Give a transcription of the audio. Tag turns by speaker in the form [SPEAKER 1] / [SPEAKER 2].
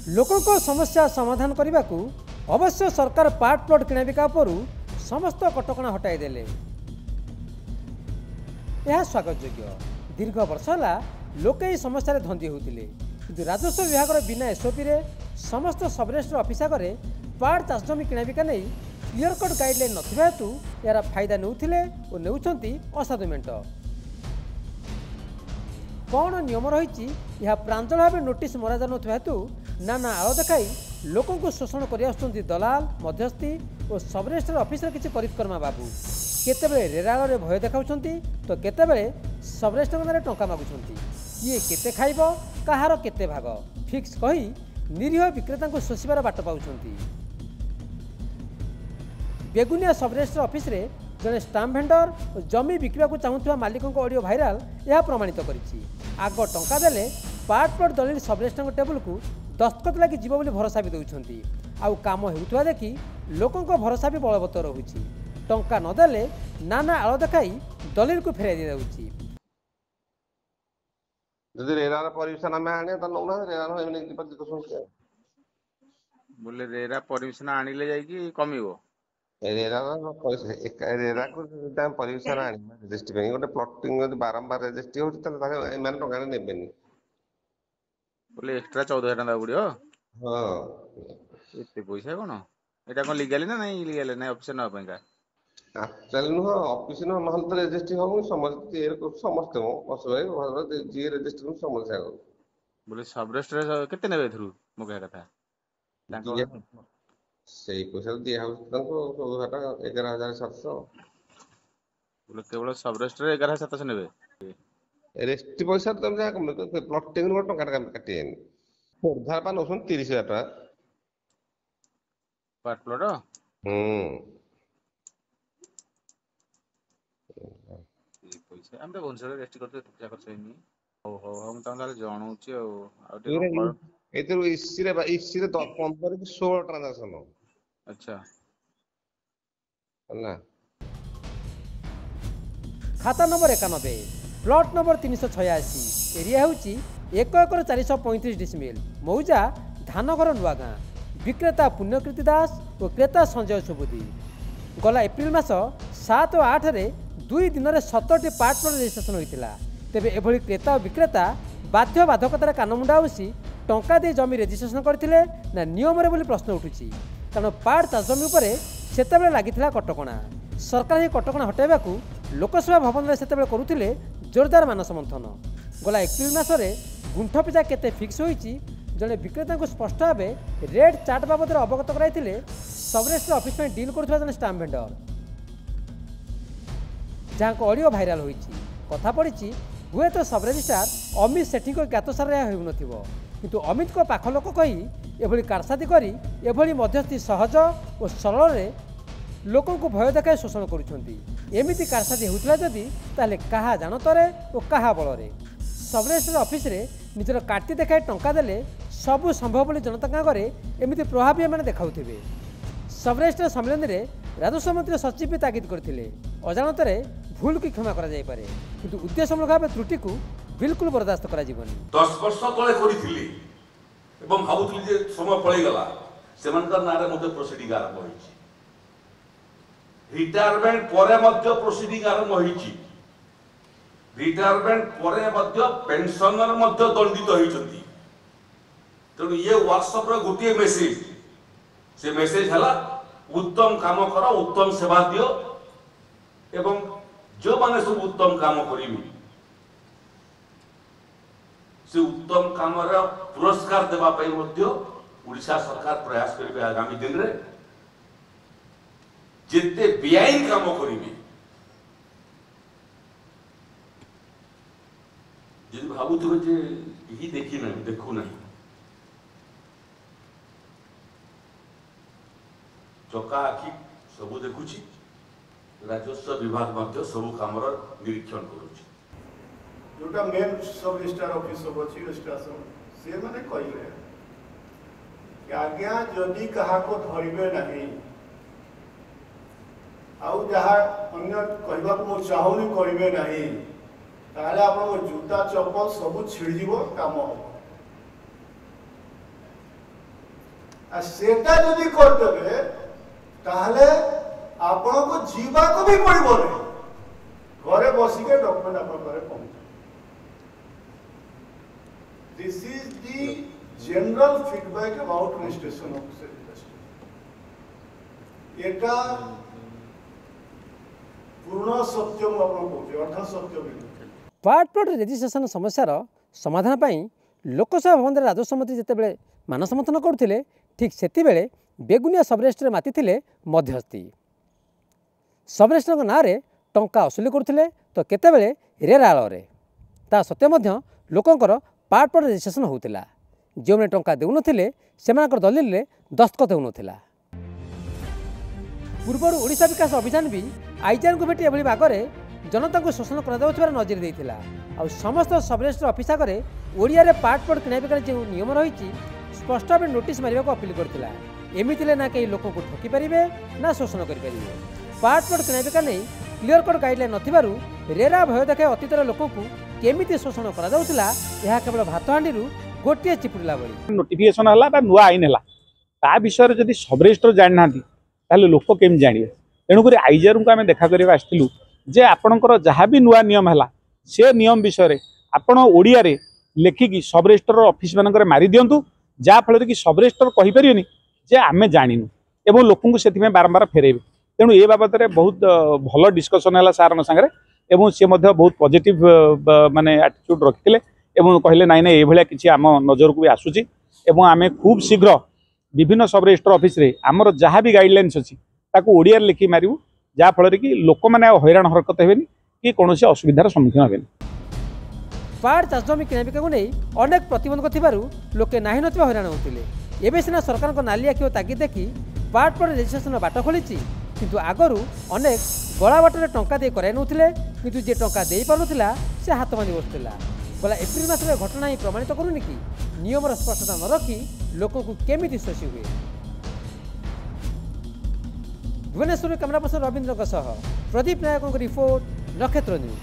[SPEAKER 1] लोकों समस्या समाधान करने को अवश्य सरकार पार्ट प्लॉट किणाबिका उपरू समस्त कटकणा हटाईदेले। यह स्वागत योग्य। दीर्घ वर्ष है लोके समस्या धंदी होते कि राजस्व विभाग बिना एसओपी रे समस्त सब रजिस्टर ऑफिस आगे पार्ट चाष जमी किणाबिका नहीं क्लियर कट गाइडलाइन नथिबा हेतु यार फायदा नेउथिले और नेउछंती असाधु मेंट। कौन नियम रही यह प्रांजल भाव नोटिस मरा जानुवा हेतु नाना आड़ देखाई लोकों को शोषण कर दलाल मध्यस्थी और सब रजिस्टर ऑफिस किसी परिक्रमा बाबू केतेबेले रेराल भय देखा तो केतेबेले सब रजिस्टर टंका मागुंट किए केते खाइब कहार केते भाग फिक्स कही निरीह विक्रेता को शोषिबार बाट पाउछंती। बेगुनिया सब रजिस्टर ऑफिस रे जड़े स्टाम्प भेंडर और जमी बिकवा चाहूवा मालिकों ऑडियो भाइराल यह प्रमाणित करिछि। आग टंका देले पार्ट प्लॉट दलिल सब रजिस्टर टेबुल को दस्तखत लगी जीव बोली भरोसा भी दौरान आउ काम होउथुवा देखि लोकों भरोसा भी बलवत्तर रहुछि। टंका नदेले नाना आड़ देखाई दलिल को फेराई दिया
[SPEAKER 2] जदि रेरा परमिशन आमे आने त नौना रेरा एमने
[SPEAKER 3] बोले रेरा परमिशन आनिले जाईकी कमिवो
[SPEAKER 2] रेरा रेरा को परमिशन आनी रजिस्ट्री पे गोटे प्लॉटिंग जदि बारंबार रजिस्ट्री होछि त ताके एमान टंका नेबेनी
[SPEAKER 3] बोले एक्स्ट्रा 14000 टका गुडियो।
[SPEAKER 2] हां
[SPEAKER 3] एते पैसा कोन एटा कोन लीगल ना नहीं लीगल ना ऑप्शन ना पइका
[SPEAKER 2] एक्चुअली नो ऑफिस नो महल तो रजिस्ट्री हो समस्त ए को समस्त हो असुए घर जी रजिस्ट्री समस्या हो
[SPEAKER 3] बोले सब रजिस्टर केते नेबे थ्रू मो कह कथा ताको
[SPEAKER 2] सही पैसा दिया हो ताको 11700
[SPEAKER 3] बोले केवल सब रजिस्टर 11700 नेबे
[SPEAKER 2] रेस्ट पैसा तुम जा प्लॉटिंग नो टंका काटिएन उधार पा नोसन 30000 टका
[SPEAKER 3] पार्ट प्लॉट पैसा हम तो भुवनेश्वर रेस्ट करते पूजा कर सैनी हो हो हम तांगाले जानुची आ
[SPEAKER 2] एतिर इसी रे 15 की 16 ट्रांजैक्शन हो।
[SPEAKER 3] अच्छा
[SPEAKER 2] ना
[SPEAKER 1] खाता नंबर 91 प्लॉट नंबर 386 एरिया होची 1 एकर 435 डिसमिल मौजा धानघर नुआगाँ विक्रेता पुण्यकृति दास और क्रेता संजय सुबुद्धि। गला एप्रिल मास 7 और 8 रे 2 दिन में 70टी पार्ट प्लॉट रजिस्ट्रेशन होता। तेबे एभली क्रेता और विक्रेता बाध्य बाधकतार कानमुंडा बसी टंका दे जमी रजिस्ट्रेशन करथिले ना नियम रे बोली प्रश्न उठुची कारण पार्ट चाष जमी उपरे सेतेबेले लागिथिला कटकणा। सरकार ही कटकणा हटाइबा को लोकसभा भवन में सेतेबेले करुथिले जोरदार मानस मंथन। गला एप्रिल मासरे गुंठ पिछा केते फिक्स होईची जड़े विक्रेता को स्पष्ट भाव रेट चार्ट बाबद अवगत कराइथिले सब रजिस्टर ऑफिस में डील करुवा जने स्टाम्प भेंडर जहाँ को ऑडियो भाइराल होईची कथा पड़ी हुए तो सब रजिस्ट्रार अमित सेठी को ज्ञातसार हो किंतु अमित को पाख लोक कही एभली कारसादी करी एभली मध्यस्थी सहज और सरल लोकों को भय देखाई शोषण करुँच कारसादी होता जदि ताले कहा जानतरे और कहा बल सब रजिस्टर ऑफिस रे निजर काटी देखाई टंका देले सबू संभव बोली जनता आगे एमती प्रभाव एम देखाऊे। सब रजिस्टर सम्मेलन में राजस्व मंत्री सचिव भी तागिद करते अजाणत भूल की क्षमा करा जाय पारे किंतु उद्देश्यमूलक भाव त्रुटि को बिल्कुल बर्दास्त करा जीवनी।
[SPEAKER 4] 10 वर्ष तले करिथिले एवं भाबुथिले जे समय पळै गला सेमानकर नारे मध्ये प्रोसीडिंग आरंभ होईछि रिटायरमेंट परे मध्ये प्रोसीडिंग आरंभ होईछि रिटायरमेंट परे मध्ये पेंशनर मध्ये दंडित होईछंती। तेणु ये व्हाट्सएप रे गोटे मेसेज से मेसेज हला उत्तम काम करो उत्तम सेवा दियो एवं जो माने सब उत्तम काम करिबी से उत्तम काम पुरस्कार देवा पाई मध्य उड़ीसा सरकार प्रयास करिबे आगामी दिन रे जिते बेआईन काम करिबे जदि भाबुथबे जे ही देखि नै देखु नै चका आखि सबू देखुची राजस्व विभाग मध्य सबू काम निरीक्षण करुची
[SPEAKER 5] जोटा मेन सब रजिस्ट्रार ऑफिस सब अछि रजिस्ट्रेशन से माने कहले कि आज्ञा जदि कहा को धरिबे नहीं आउ जहा अन्य कहबा को चाहूनी करिबे नहीं ताले आपन जूता चप्पल सब छिड़ जीवो काम हो আর সেটা যদি করদেবে তাহলে আপনাকে যাওয়া भी पड़ो नहीं घरे बसिके डॉक्यूमेंट अपन घरे पहुंचे। This is the general feedback about registration officer एटा पूर्ण सत्य मु अपन कहूँ अर्थ सत्य भी
[SPEAKER 1] पार्ट प्लॉट रेजिस्ट्रेशन समस्यार समाधान पाई लोकसभा भवन राजस्व मंत्री जितेबाला मान समर्थन करते ठीक से बेगुनिया सबरेजिस्ट्री माति मध्यस्थी सबरेजिस्ट्री ना टंका असुली करते तो केतेबेले रेराल ता सत्वे लोकंर पार्ट प्लॉट रेजिस्ट्रेशन होता जो मैंने टंका देउन से दलिल दस्तखत होता पूर्वर ओडिशा विकास अभियान भी आईजान को भेटी एभली भागरे जनता को शोषण कर नजर देता आ समस्त सबरेजिस्ट्री ऑफिस आगे ओडिया रे पार्ट प्लॉट किना बिकार जो नियम रही स्पष्ट भाव नोटिस मारिबा को अपील करथिला एमितिले ना कई लोक को ठकी पारिबे ना शोषण करि पारिबे पार्ट प्लॉट किना बिकार नहीं क्लियर कट गाइडलाइन नथिबारु रेरा भय देखे अतीतर लोक को केमिति शोषण करा जाउथिला यह केवल भातहांडी गोटे चिपुड़ला भली
[SPEAKER 6] नोटिफिकेशन हला बा नुआ आईन हला ता विषय जदि सब रजिस्टर जानि नांती ताले लोक केम जानिबे तेणुक आईजार को आम देखा करबा आस्थिलु जे आपणकर जहाँ भी नुआ नियम है से नियम विषय आपण ओडिया रे लेखिकी सब रजिस्टर ऑफिस मानकर मारी दिंतु जहाँफल कि सब रजिस्टर कहीपरियोनी जे आम जाणीनु एवं लोक से बारंबार फेरेबे तेणु ए बाबद बहुत भल डिस्कसन है सार सागर एवं सी बहुत पॉजिटिव माने एटीट्यूड रखिले एवं कहले नाई ना ये किसी आम नजर को भी आसूची एवं आम खूब शीघ्र विभिन्न सब रजिस्टर ऑफिस रे आमर जहाँ भी गाइडलाइंस अच्छी ताकू ओडिया लिखि मारू जहाँफल कि लोक मैंने हैरान हरकत हेनी कि कौन असुविधार सम्मुखीन हेनी
[SPEAKER 1] पार्ट चाष जमी किणाबिका को नहीं अनेक प्रतिबंधक थिबारु लोके नाही नथिबा हैरान होतिले एबे सिना सरकार को नाली आखि तागिद देखि पार्ट प्लॉट रेजिस्ट्रेशन बाट खोलिछि किंतु आगरु अनेक गला बाटरे टंका दे कराई नउथिले किंतु जे टंका देई पारुथिला से हाथ बांधि बसथिला बोला एप्रिल मासरे घटना ही प्रमाणित करूनी कि नियमर स्पष्टता न रखी लोक को केमिति शोषी हुए। भुवनेश्वर कैमरा पर्सन रविंद्र सह प्रदीप नायक रिपोर्ट नक्षत्र न्यूज।